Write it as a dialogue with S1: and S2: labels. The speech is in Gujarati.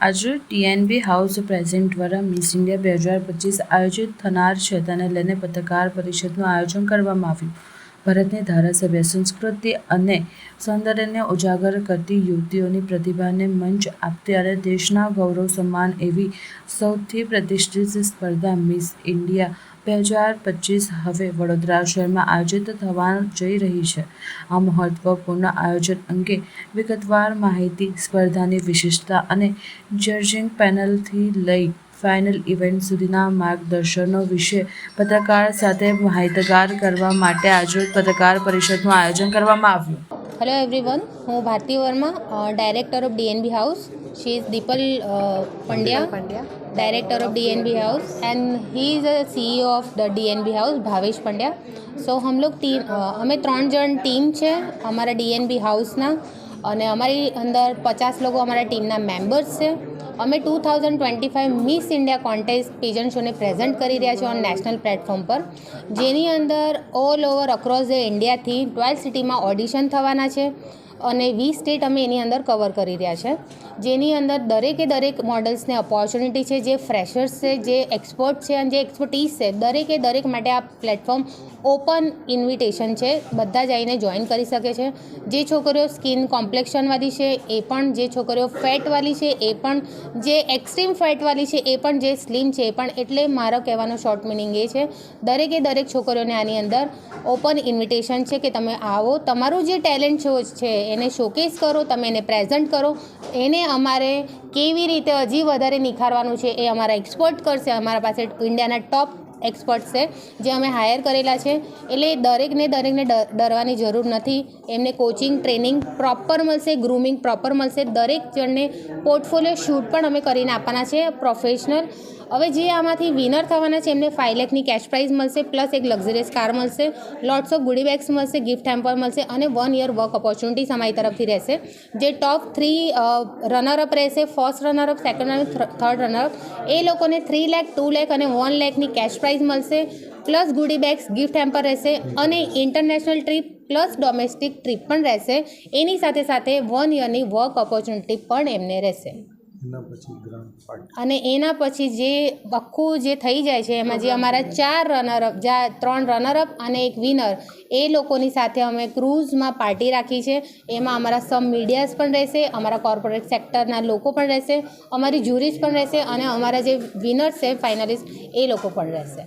S1: આજે ટીએનબી હાઉસ પ્રેઝન્ટ દ્વારા મિસ ઇન્ડિયા 2025 આયોજિત થનાર છે તેને લઈને પત્રકાર પરિષદનું આયોજન કરવામાં આવ્યું. ભારતની ધારાસભ્ય સંસ્કૃતિ અને સૌંદર્યને ઉજાગર કરતી યુવતીઓની પ્રતિભાને મંચ આપતી અને દેશના ગૌરવ સમાન એવી સૌથી પ્રતિષ્ઠિત સ્પર્ધા મિસ ઇન્ડિયા 2025 હવે વડોદરા શહેરમાં આયોજિત થવા જઈ રહી છે. આ મહત્વપૂર્ણ આયોજન અંગે વિગતવાર માહિતી, સ્પર્ધાની વિશેષતા અને જજિંગ પેનલથી લઈ ફાઇનલ ઇવેન્ટ સુધીના માર્ગદર્શનો વિશે પત્રકાર સાથે માહિતગાર કરવા માટે આજરોજ પત્રકાર પરિષદનું આયોજન કરવામાં આવ્યું.
S2: હેલો એવરીવન, હું Bharti Verma, director of DNB house. She is Deepal Pandya, director of DNB house, and he is a CEO of the DNB house, Bhavesh Pandya. So हम लोग અમે 3 જણ ટીમ છે અમારા DNB હાઉસના, અને અમારી અંદર 50 લોકો અમારા ટીમના મેમ્બર્સ છે. અમે 2025 મિસ ઇન્ડિયા કોન્ટેસ્ટ પેજન્ટ શોને પ્રેઝન્ટ કરી રહ્યા છીએ ઓન નેશનલ પ્લેટફોર્મ પર, જેની અંદર ઓલ ઓવર અક્રોસ ધ ઇન્ડિયાથી 12 સિટીમાં ઓડિશન થવાના છે અને 20 સ્ટેટ અમે એની અંદર કવર કરી રહ્યા છે. જેની અંદર દરેક મોડલ્સને ઓપોર્ચ્યુનિટી છે, જે ફ્રેશર્સ છે, જે એક્સપર્ટ છે અને જે એક્સપર્ટીઝ છે, દરેક માટે આ પ્લેટફોર્મ ઓપન ઇન્વિટેશન છે. બધા જ આવીને જોઈન કરી શકે છે. જે છોકરીઓ સ્કિન કોમ્પ્લેક્શનવાળી છે એ પણ, જે છોકરીઓ ફેટવાળી છે એ પણ, જે એક્સ્ટ્રીમ ફેટવાળી છે એ પણ, જે સ્લિમ છે એ પણ. એટલે મારો કહેવાનો શોર્ટ મિનિંગ એ છે, દરેક છોકરીઓને આની અંદર ઓપન ઇન્વિટેશન છે કે તમે આવો, તમારું જે ટેલેન્ટ છે એને શોકેસ કરો, તમે એને પ્રેઝન્ટ કરો. એને અમારે કેવી રીતે હજી વધારે નિખારવાનું છે એ અમારા એક્સપર્ટ કરશે. અમારા પાસે ઇન્ડિયાના ટોપ એક્સપર્ટ્સ છે જે અમે હાયર કરેલા છે. એટલે દરેકને ડરવાની જરૂર નથી. એમને કોચિંગ, ટ્રેનિંગ પ્રોપર મળશે, ગ્રૂમિંગ પ્રોપર મળશે. દરેક જણને પોર્ટફોલિયો શૂટ પણ અમે કરીને આપવાના છે, પ્રોફેશનલ. હવે જે આમાંથી વિનર થવાના છે એમને 5 લાખની કેશ પ્રાઇઝ મળશે, પ્લસ એક લક્ઝરિયસ કાર મળશે, લોટ્સ ઓફ ગુડી બેગ્સ મળશે, ગિફ્ટ હેમ્પર મળશે અને 1 યર વર્ક ઓપોર્ચ્યુનિટીઝ અમારી તરફથી રહેશે. જે ટોપ 3 રનરઅપ રહેશે, first runner up, second runner up, third runner up, એ લોકોને 3 લાખ, 2 લાખ અને 1 લાખની કેશ પ્રાઇઝ મળશે, plus goodie bags, gift hamper રહેશે અને international trip plus domestic trip પણ રહેશે. એની સાથે 1 યરની વર્ક ઓપોર્ચ્યુનિટી પણ એમને રહેશે. અને એના પછી જે આખું જે થઈ જાય છે એમાં જે અમારા 4 રનરઅપ, 3 રનરઅપ અને એક વિનર, એ લોકોની સાથે અમે ક્રૂઝમાં પાર્ટી રાખી છે. એમાં અમારા સમ મીડિયાઝ પણ રહેશે, અમારા કોર્પોરેટ સેક્ટરના લોકો પણ રહેશે, અમારી જ્યુરીઝ પણ રહેશે અને અમારા જે વિનર્સ છે ફાઇનલિસ્ટ એ લોકો પણ રહેશે.